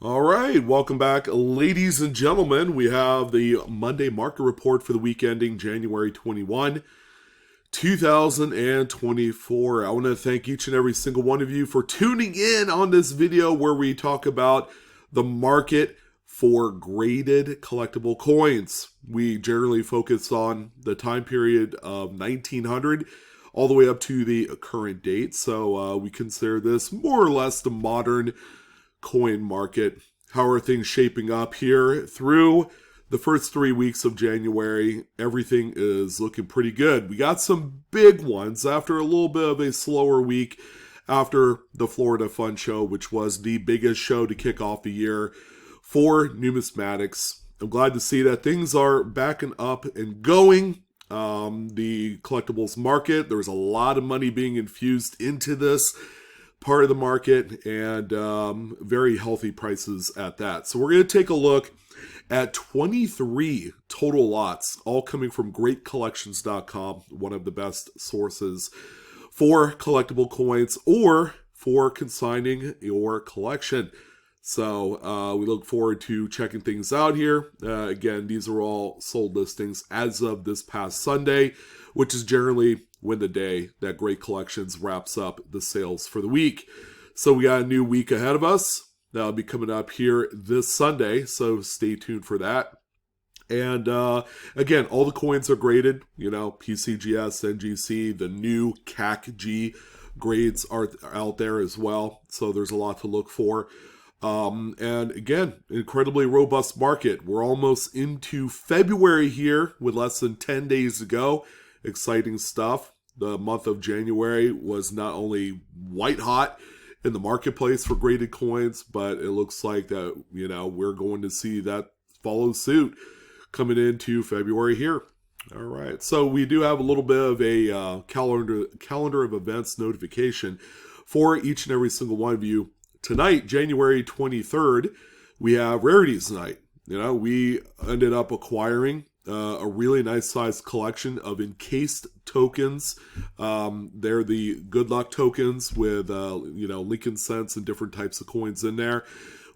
All right, welcome back, ladies and gentlemen. We have the Monday market report for the week ending January 21, 2024. I want to thank each and every single one of you for tuning in on this video where we talk about the market for graded collectible coins. We generally focus on the time period of 1900 all the way up to the current date. So we consider this more or less the modern coin market. How are things shaping up here through the first 3 weeks of January? Everything is looking pretty good. We got some big ones after a little bit of a slower week after the Florida Fun Show, which was the biggest show to kick off the year for numismatics. I'm glad to see that things are backing up and going. The collectibles market, there's a lot of money being infused into this part of the market, and very healthy prices at that. So we're going to take a look at 23 total lots, all coming from greatcollections.com, one of the best sources for collectible coins or for consigning your collection. So we look forward to checking things out here. Again, these are all sold listings as of this past Sunday, which is generally when the day that Great Collections wraps up the sales for the week. So we got a new week ahead of us. That'll be coming up here this Sunday, so stay tuned for that. And again, all the coins are graded. You know, PCGS, NGC, the new CAC-G grades are out there as well. So there's a lot to look for. And again, incredibly robust market. We're almost into February here with less than 10 days to go. Exciting stuff. The month of January was not only white hot in the marketplace for graded coins, but it looks like that, you know, we're going to see that follow suit coming into February here. All right. So we do have a little bit of a calendar of events notification for each and every single one of you. Tonight, January 23rd, we have Rarities Night. You know, we ended up acquiring a really nice sized collection of encased tokens. They're the good luck tokens with, Lincoln cents and different types of coins in there.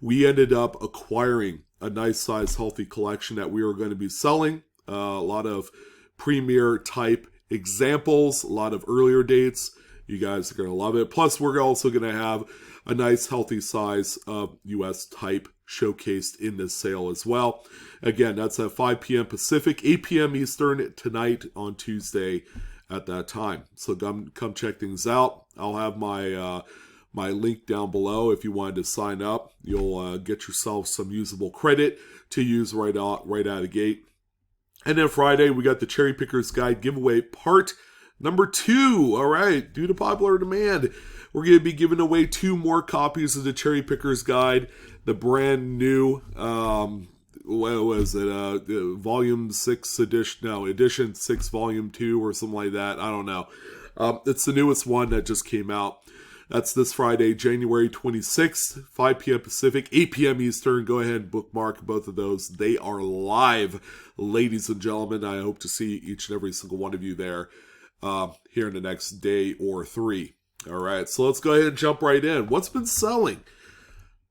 We ended up acquiring a nice sized healthy collection that we are going to be selling. A lot of premier type examples, a lot of earlier dates. You guys are going to love it. Plus, we're also going to have a nice healthy size of US type showcased in this sale as well. Again, that's at 5 p.m. Pacific, 8 p.m. Eastern tonight on Tuesday at that time. So come check things out. I'll have my link down below if you wanted to sign up. You'll get yourself some usable credit to use right out of the gate. And then Friday, we got the Cherry Pickers Guide giveaway part number 2. All right, due to popular demand, we're going to be giving away 2 more copies of the Cherry Pickers Guide, the brand new, what was it, volume 6 edition, no, edition 6 volume 2 or something like that. I don't know. It's the newest one that just came out. That's this Friday, January 26th, 5 p.m. Pacific, 8 p.m. Eastern. Go ahead and bookmark both of those. They are live, ladies and gentlemen. I hope to see each and every single one of you there here in the next day or 3. All right, so let's go ahead and jump right in. What's been selling?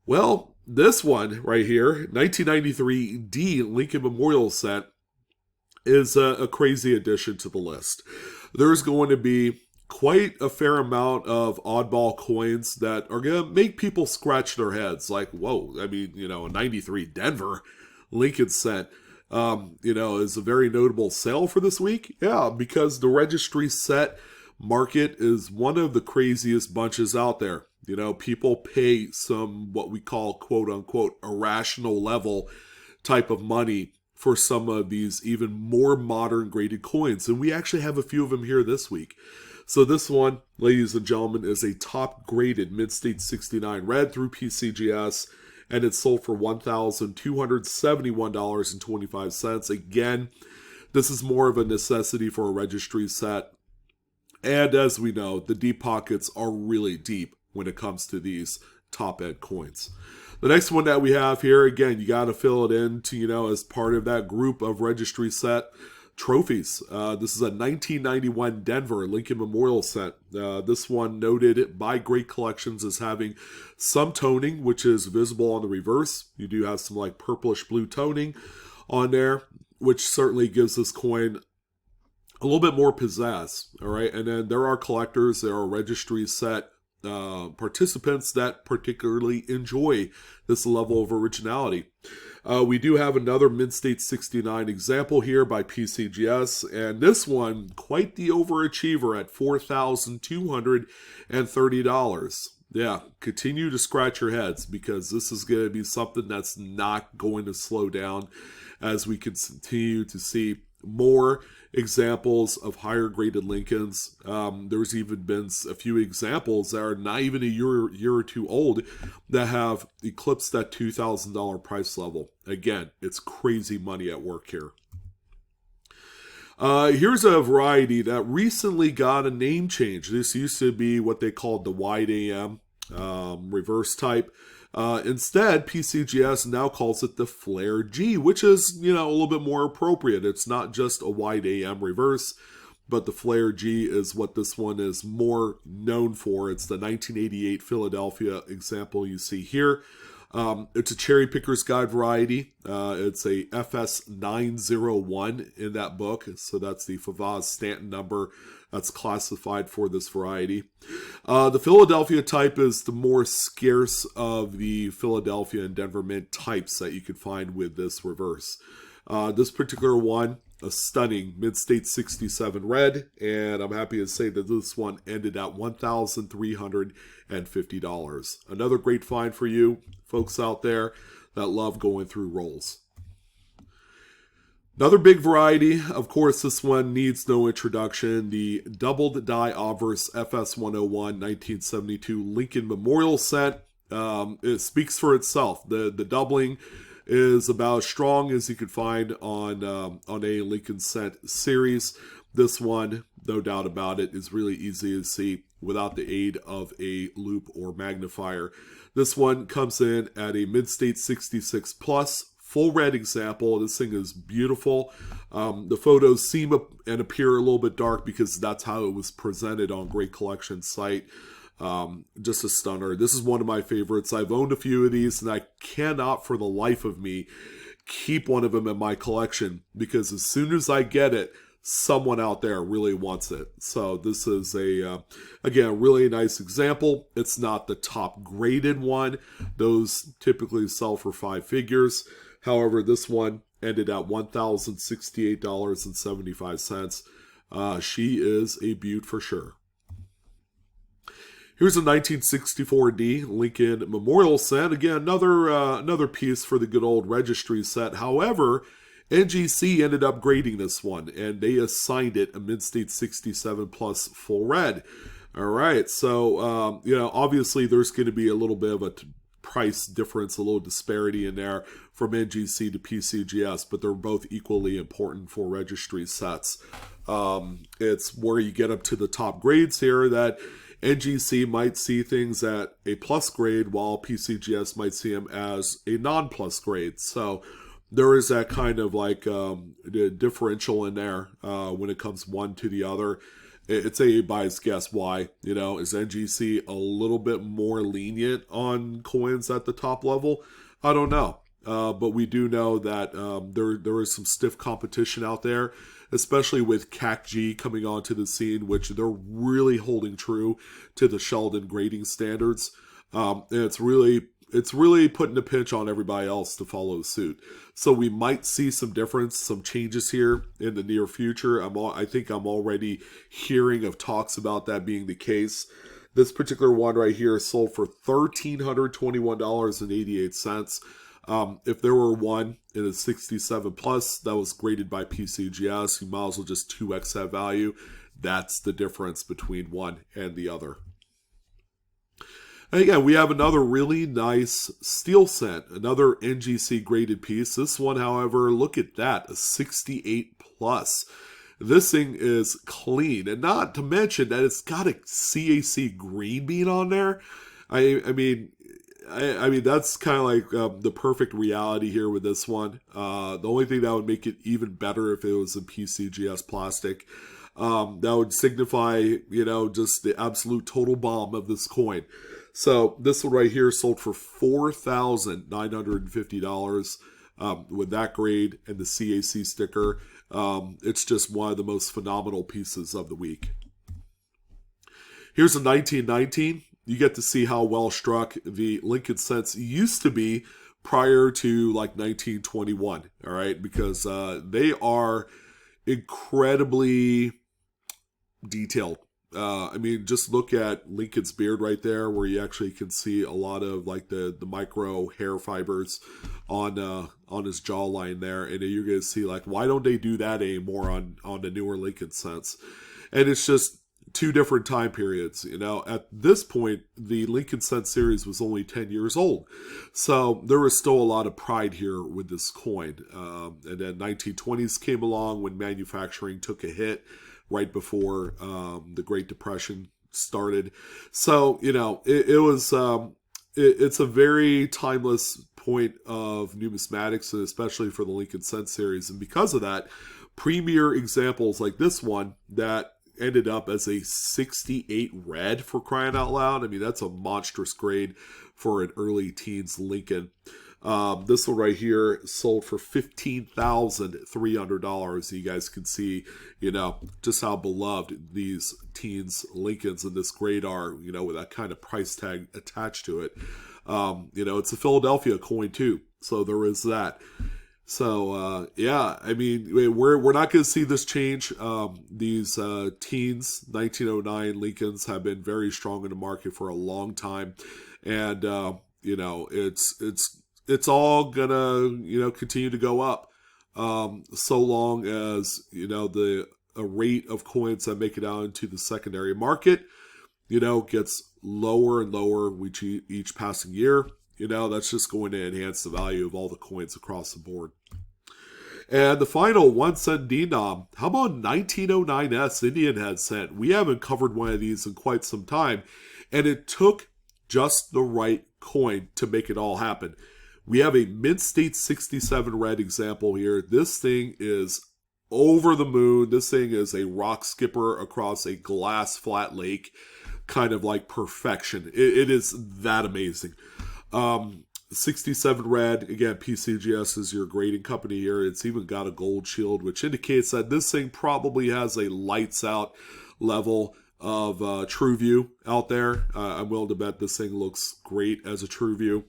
Well, this one right here, 1993 D Lincoln Memorial set, is a crazy addition to the list. There's going to be quite a fair amount of oddball coins that are going to make people scratch their heads. Like, whoa, I mean, a 93 Denver Lincoln set, is a very notable sale for this week. Yeah, because the registry set market is one of the craziest bunches out there. People pay some what we call quote unquote irrational level type of money for some of these even more modern graded coins. And we actually have a few of them here this week. So this one, ladies and gentlemen, is a top graded Mid-State 69 red through PCGS, and it's sold for $1,271.25. Again, this is more of a necessity for a registry set. And as we know, the deep pockets are really deep when it comes to these top-end coins. The next one that we have here, again, you got to fill it in to, as part of that group of registry set. trophies. This is a 1991 Denver Lincoln Memorial set. This one noted by Great Collections as having some toning, which is visible on the reverse. You do have some like purplish blue toning on there, which certainly gives this coin a little bit more pizzazz. All right, and then there are collectors, there are registry set participants that particularly enjoy this level of originality. We do have another Mid-State 69 example here by PCGS, and this one, quite the overachiever at $4,230. Yeah, continue to scratch your heads because this is going to be something that's not going to slow down as we continue to see more examples of higher graded Lincolns. There's even been a few examples that are not even a year or two old that have eclipsed that $2,000 price level. Again, it's crazy money at work here. Here's a variety that recently got a name change. This used to be what they called the wide AM reverse type. Instead, PCGS now calls it the Flare G, which is, a little bit more appropriate. It's not just a wide AM reverse, but the Flare G is what this one is more known for. It's the 1988 Philadelphia example you see here. It's a cherry picker's guide variety. It's a FS 901 in that book. So that's the Favaz Stanton number that's classified for this variety. The Philadelphia type is the more scarce of the Philadelphia and Denver Mint types that you could find with this reverse. This particular one, a stunning Mid-State 67 red, and I'm happy to say that this one ended at $1,350. Another great find for you folks out there that love going through rolls. Another big variety, of course, this one needs no introduction. The doubled die obverse FS 101 1972 Lincoln Memorial set. It speaks for itself. The doubling is about as strong as you could find on a Lincoln set series. This one, no doubt about it, is really easy to see without the aid of a loop or magnifier. This one comes in at a Mid-State 66 plus. Full red example. This thing is beautiful. The photos seem and appear a little bit dark because that's how it was presented on Great Collection site. Just a stunner. This is one of my favorites. I've owned a few of these and I cannot for the life of me keep one of them in my collection because as soon as I get it, someone out there really wants it. So this is again, really nice example. It's not the top graded one. Those typically sell for 5 figures. However, this one ended at $1,068.75. She is a beaut for sure. Here's a 1964D Lincoln Memorial set. Again, another piece for the good old registry set. However, NGC ended up grading this one, and they assigned it a Mid-State 67 plus full red. All right, so obviously there's going to be a little bit of a price difference, a little disparity in there from NGC to PCGS, but they're both equally important for registry sets. It's where you get up to the top grades here that NGC might see things at a plus grade while PCGS might see them as a non-plus grade. So there is that kind of like differential in there when it comes one to the other. It's a biased guess why. Is NGC a little bit more lenient on coins at the top level? I don't know. But we do know that there is some stiff competition out there, especially with CAC-G coming onto the scene, which they're really holding true to the Sheldon grading standards. And it's really putting a pinch on everybody else to follow suit. So we might see some difference, some changes here in the near future. I think I'm already hearing of talks about that being the case. This particular one right here sold for $1,321.88. If there were one in a 67 plus that was graded by PCGS, you might as well just 2x that value. That's the difference between one and the other. And again, we have another really nice steel set, another NGC graded piece. This one, however, look at that, a 68 plus. This thing is clean, and not to mention that it's got a CAC green bean on there. I mean, I mean, that's kind of like the perfect reality here with this one. The only thing that would make it even better if it was in PCGS plastic. That would signify, just the absolute total bomb of this coin. So this one right here sold for $4,950 with that grade and the CAC sticker. It's just one of the most phenomenal pieces of the week. Here's a 1919. You get to see how well struck the Lincoln Cents used to be prior to like 1921. All right, because they are incredibly detailed. I mean, just look at Lincoln's beard right there, where you actually can see a lot of like the micro hair fibers on his jawline there, and you're gonna see like, why don't they do that anymore on the newer Lincoln Cents? And it's just two different time periods. At this point, the Lincoln Cent series was only 10 years old, so there was still a lot of pride here with this coin. And then 1920s came along when manufacturing took a hit right before the Great Depression started. So, it's a very timeless point of numismatics, and especially for the Lincoln Cent series. And because of that, premier examples like this one that ended up as a 68 red, for crying out loud. I mean, that's a monstrous grade for an early teens Lincoln. This one right here sold for $15,300. You guys can see, just how beloved these teens Lincolns in this grade are, with that kind of price tag attached to it. It's a Philadelphia coin too, so there is that. So, I mean, we're not going to see this change. These teens 1909 Lincolns have been very strong in the market for a long time. And, it's all gonna, continue to go up, so long as, the rate of coins that make it out into the secondary market, gets lower and lower with each passing year. That's just going to enhance the value of all the coins across the board. And the final 1 cent denom, how about 1909S Indian Head Cent? We haven't covered one of these in quite some time, and it took just the right coin to make it all happen. We have a Mint State 67 red example here. This thing is over the moon. This thing is a rock skipper across a glass flat lake, kind of like perfection. It is that amazing. 67 red, again, PCGS is your grading company here. It's even got a gold shield, which indicates that this thing probably has a lights out level of True View out there. I'm willing to bet this thing looks great as a True View.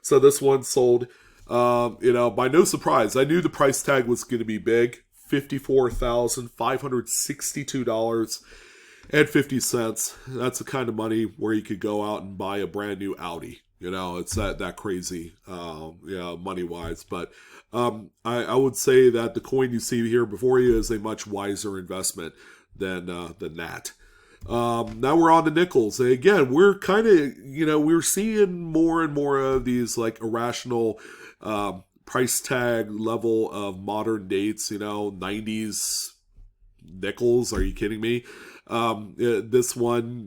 So this one sold, by no surprise. I knew the price tag was going to be big. $54,562.50. That's the kind of money where you could go out and buy a brand new Audi. It's that crazy, money-wise. But I would say that the coin you see here before you is a much wiser investment than that. Now we're on to nickels. And again, we're kind of, we're seeing more and more of these like irrational price tag level of modern dates, 90s nickels. Are you kidding me? This one,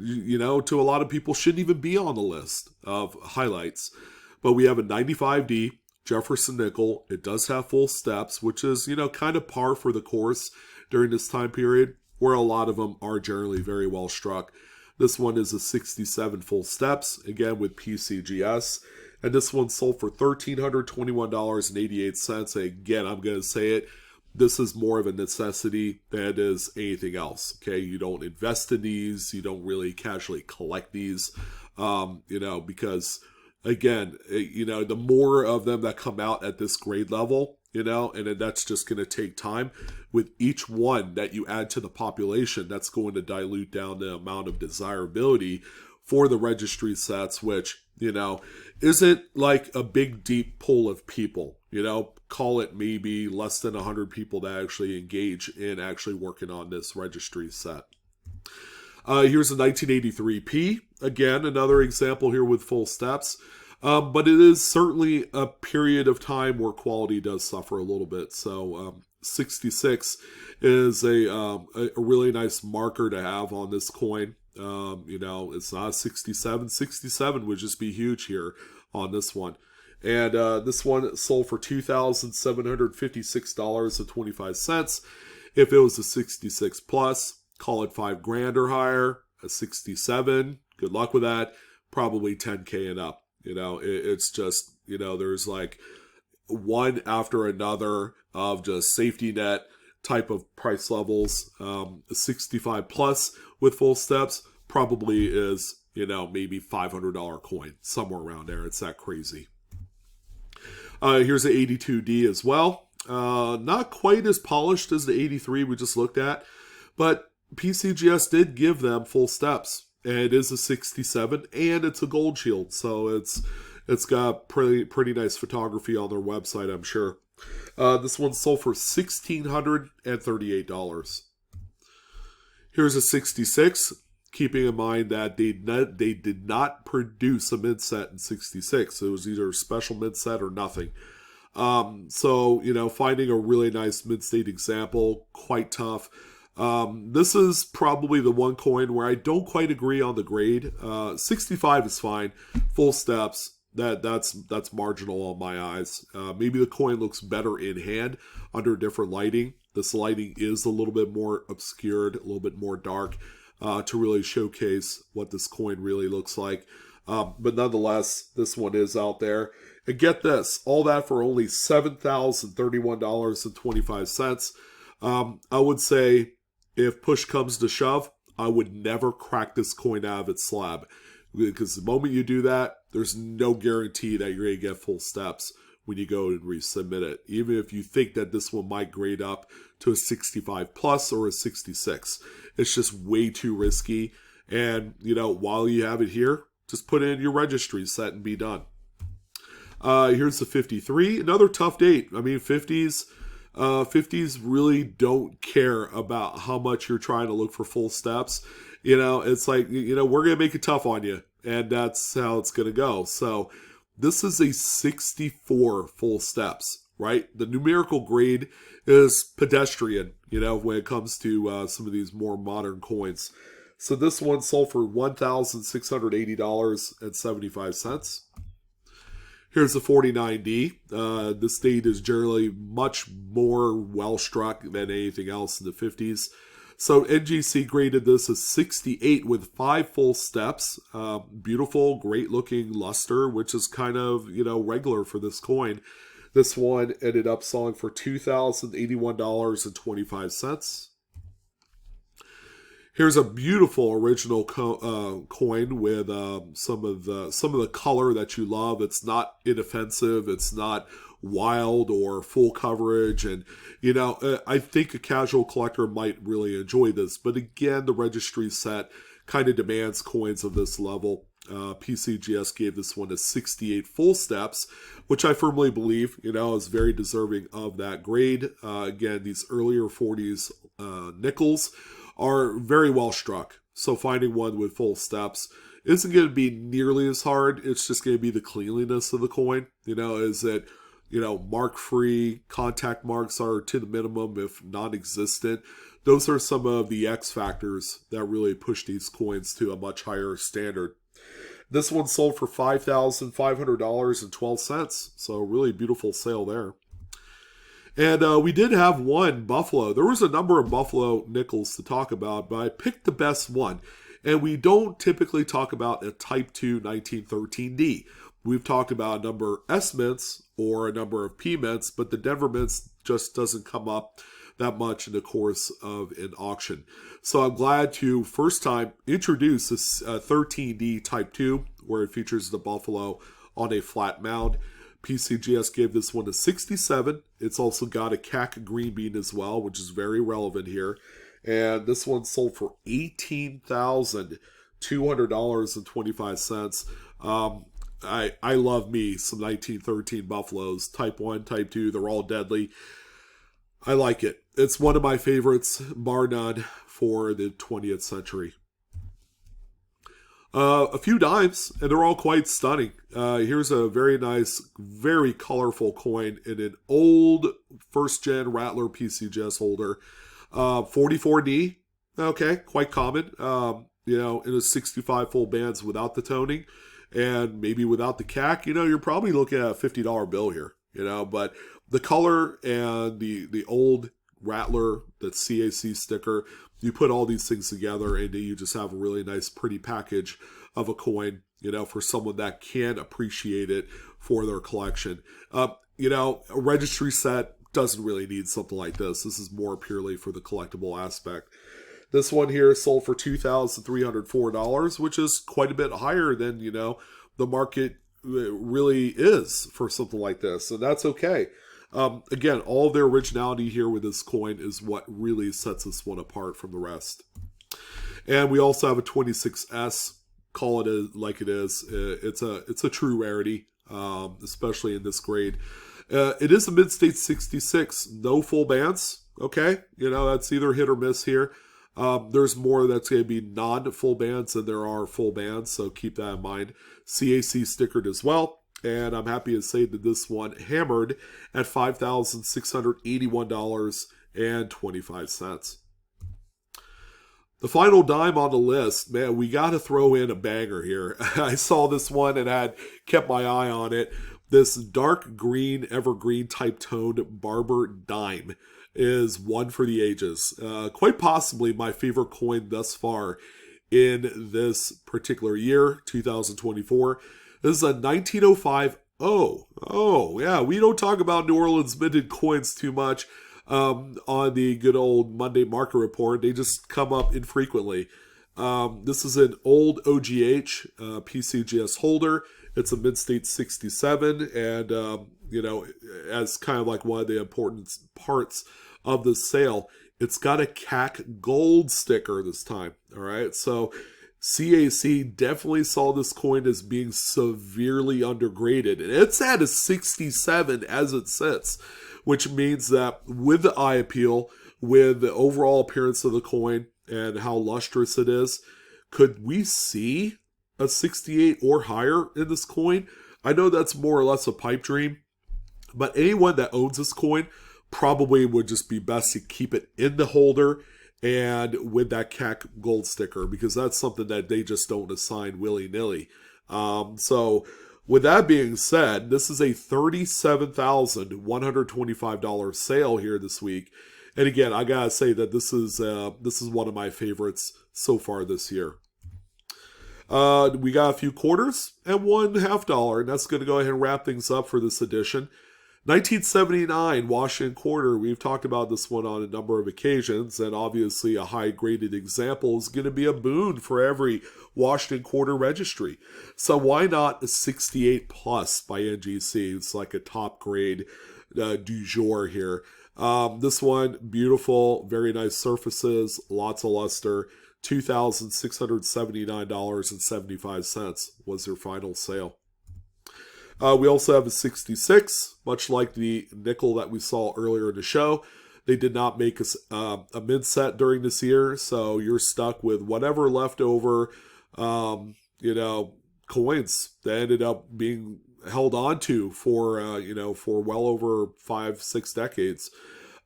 to a lot of people shouldn't even be on the list of highlights. But we have a 95D Jefferson nickel. It does have full steps, which is, kind of par for the course during this time period, where a lot of them are generally very well struck. This one is a 67 full steps, again with PCGS. And this one sold for $1,321.88. Again, I'm going to say it, this is more of a necessity than it is anything else. Okay, you don't invest in these, you don't really casually collect these, because again, the more of them that come out at this grade level, and then that's just going to take time. With each one that you add to the population, that's going to dilute down the amount of desirability for the registry sets, which, isn't like a big deep pool of people, call it maybe less than 100 people that actually engage in actually working on this registry set. Here's a 1983P. Again, another example here with full steps. But it is certainly a period of time where quality does suffer a little bit. So 66 is a really nice marker to have on this coin. You know, it's not 67. 67 would just be huge here on this one. And this one sold for $2,756.25. If it was a 66 plus, call it $5,000 or higher. A 67, good luck with that. Probably 10K and up. You know, it's just, you know, there's like one after another of just safety net type of price levels. A 65 plus with full steps probably is, you know, maybe $500 coin, somewhere around there. It's that crazy. Here's the 82D as well. Not quite as polished as the 83 we just looked at, but PCGS did give them full steps. And it is a 67, and it's a gold shield, so it's got pretty nice photography on their website, I'm sure. This one sold for $1,638. Here's a 66. Keeping in mind that they did not produce a mid set in 66. It was either a special mid set or nothing. So, you know, finding a really nice mid-state example, quite tough. This is probably the one coin where I don't quite agree on the grade. 65 is fine. Full steps, that's marginal on my eyes. Maybe the coin looks better in hand under different lighting. This lighting is a little bit more obscured, a little bit more dark. To really showcase what this coin really looks like. But nonetheless, this one is out there. And get this, all that for only $7,031.25. I would say if push comes to shove, I would never crack this coin out of its slab. Because the moment you do that, there's no guarantee that you're going to get full steps when you go and resubmit it. Even if you think that this one might grade up to a 65 plus or a 66. It's just way too risky. And, you know, while you have it here, just put in your registry set and be done. Here's the 53. Another tough date. I mean, 50s really don't care about how much you're trying to look for full steps. You know, it's like, you know, we're going to make it tough on you. And that's how it's going to go. So this is a 64 full steps, right? The numerical grade is pedestrian, you know, when it comes to some of these more modern coins. So this one sold for $1,680.75. Here's the 49D. This date is generally much more well struck than anything else in the 50s. So NGC graded this as 68 with 5 full steps. Beautiful, great looking luster, which is kind of, you know, regular for this coin. This one ended up selling for $2,081.25. Here's a beautiful original coin with some of the color that you love. It's not inoffensive. It's not wild or full coverage, and you know, I think a casual collector might really enjoy this. But again, the registry set kind of demands coins of this level. PCGS gave this one a 68 full steps, which I firmly believe, you know, is very deserving of that grade. Again, these earlier 40s nickels are very well struck. So finding one with full steps isn't going to be nearly as hard. It's just going to be the cleanliness of the coin. You know, is it, you know, mark-free, contact marks are to the minimum, if non-existent. Those are some of the X factors that really push these coins to a much higher standard. This one sold for $5,500.12. So really beautiful sale there. And we did have one Buffalo. There was a number of Buffalo nickels to talk about, but I picked the best one. And we don't typically talk about a Type 2 1913D. We've talked about a number of S mints or a number of P mints, but the Denver mints just doesn't come up that much in the course of an auction. So I'm glad to first time introduce this 13D Type 2, where it features the Buffalo on a flat mound. PCGS gave this one a 67. It's also got a CAC green bean as well, which is very relevant here. And this one sold for $18,200.25. I love me some 1913 Buffaloes. Type 1, Type 2, they're all deadly. I like it. It's one of my favorites, bar none, for the 20th century. A few dimes, and they're all quite stunning. Here's a very nice, very colorful coin in an old first-gen Rattler PCGS holder. 44D, okay, quite common. in a 65 full bands without the toning and maybe without the CAC, you're probably looking at a $50 bill here, but the color and the old Rattler, that CAC sticker, you put all these things together and you just have a really nice, pretty package of a coin, for someone that can appreciate it for their collection. A registry set doesn't really need something like this. This is more purely for the collectible aspect. This one here sold for $2,304, which is quite a bit higher than, the market really is for something like this. And that's okay. Again, all of their originality here with this coin is what really sets this one apart from the rest. And we also have a 26S. Call it like it is. It's a true rarity, especially in this grade. It is a mid-state 66, no full bands. Okay, that's either hit or miss here. There's more that's going to be non-full bands than there are full bands, so keep that in mind. CAC stickered as well. And I'm happy to say that this one hammered at $5,681.25. The final dime on the list, man, we got to throw in a banger here. I saw this one and had kept my eye on it. This dark green, evergreen type toned Barber dime is one for the ages. Quite possibly my favorite coin thus far in this particular year, 2024. This is a 1905. Oh, yeah. We don't talk about New Orleans minted coins too much on the good old Monday Market Report. They just come up infrequently. This is an old OGH PCGS holder. It's a mid-state 67, and as kind of like one of the important parts of the sale, it's got a CAC gold sticker this time. All right, so CAC definitely saw this coin as being severely undergraded, and it's at a 67 as it sits, which means that with the eye appeal, with the overall appearance of the coin and how lustrous it is, could we see a 68 or higher in this coin? I know that's more or less a pipe dream, but anyone that owns this coin probably would just be best to keep it in the holder and with that CAC gold sticker, because that's something that they just don't assign willy-nilly. So with that being said, this is a $37,125 sale here this week. And again, I gotta say that this is one of my favorites so far this year. We got a few quarters and one $50, and that's going to go ahead and wrap things up for this edition. 1979 Washington quarter. We've talked about this one on a number of occasions, and obviously a high-graded example is going to be a boon for every Washington quarter registry. So why not a 68 plus by NGC? It's like a top grade du jour here. This one, beautiful, very nice surfaces, lots of luster. $2,679.75 was their final sale. We also have a 66, much like the nickel that we saw earlier in the show. They did not make a mid set during this year, so you're stuck with whatever leftover, coins that ended up being held on to for well over 5-6 decades.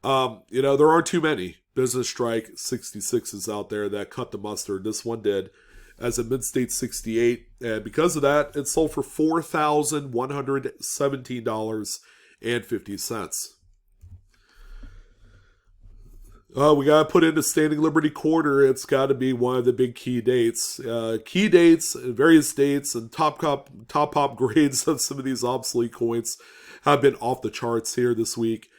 There aren't too many Business Strike 66s out there that cut the mustard. This one did, as a mid-state 68, and because of that, it sold for $4,117.50. We got to put in the Standing Liberty quarter. It's got to be one of the big key dates. Key dates, various dates, and top pop grades of some of these obsolete coins have been off the charts here this week.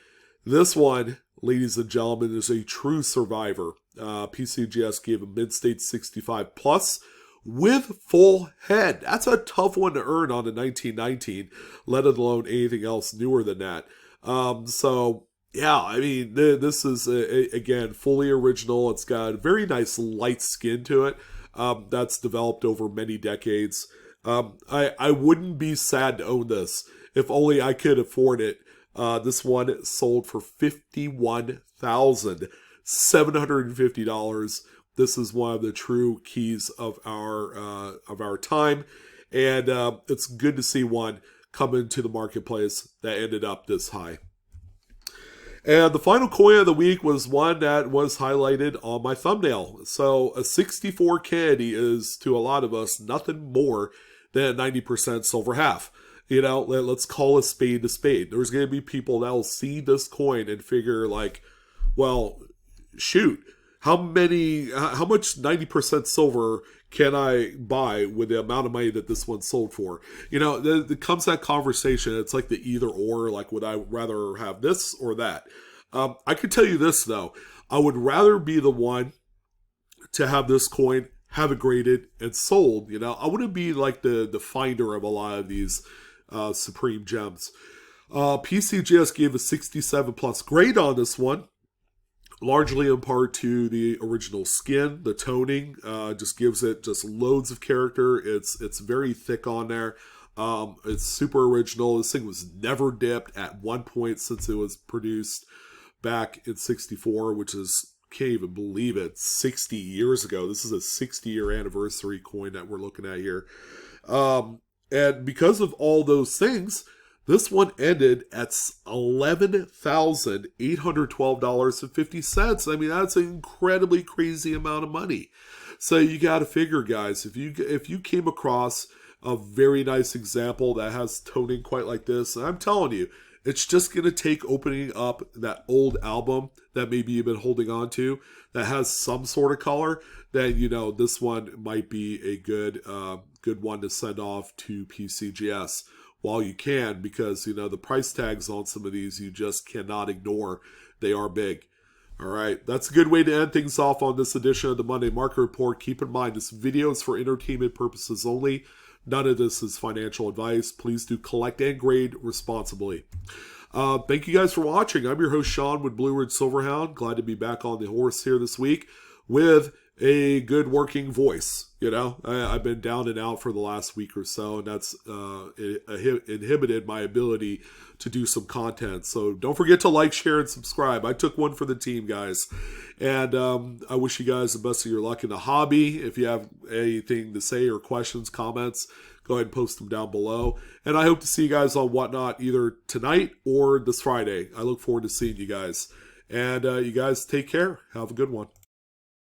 This one, ladies and gentlemen, is a true survivor. PCGS gave a mid-state 65 plus with full head. That's a tough one to earn on a 1919, let alone anything else newer than that. Yeah, I mean, this is, again, fully original. It's got a very nice light skin to it that's developed over many decades. I wouldn't be sad to own this if only I could afford it. This one sold for $51,750. This is one of the true keys of our time, and it's good to see one come into the marketplace that ended up this high. And the final coin of the week was one that was highlighted on my thumbnail. So a 64 candy is, to a lot of us, nothing more than 90% silver half. You know, let's call a spade a spade. There's going to be people that will see this coin and figure like, well, shoot, how much 90% silver can I buy with the amount of money that this one sold for? You know, there comes that conversation. It's like the either or, like, would I rather have this or that? I could tell you this, though. I would rather be the one to have this coin, have it graded and sold. You know, I wouldn't be like the finder of a lot of these Supreme Gems. PCGS gave a 67 plus grade on this one, largely in part to the original skin. The toning just gives it just loads of character. It's very thick on there. It's super original. This thing was never dipped at one point since it was produced back in 64, which is, can't even believe it, 60 years ago. This is a 60-year anniversary coin that we're looking at here. And because of all those things, this one ended at $11,812.50. I mean, that's an incredibly crazy amount of money. So you got to figure, guys, if you came across a very nice example that has toning quite like this, and I'm telling you, it's just going to take opening up that old album that maybe you've been holding on to that has some sort of color, then, you know, this one might be a good one to send off to PCGS while you can, because, you know, the price tags on some of these you just cannot ignore. They are big. All right, that's a good way to end things off on this edition of the Monday Market Report. Keep in mind, this video is for entertainment purposes only. None of this is financial advice. Please do collect and grade responsibly. Thank you guys for watching. I'm your host, Sean, with Blue Ridge Silverhound. Glad to be back on the horse here this week with a good working voice. You know, I've been down and out for the last week or so, and that's inhibited my ability to do some content. So don't forget to like, share, and subscribe. I took one for the team, guys. And I wish you guys the best of your luck in the hobby. If you have anything to say or questions, comments, go ahead and post them down below. And I hope to see you guys on Whatnot either tonight or this Friday. I look forward to seeing you guys. And you guys take care. Have a good one.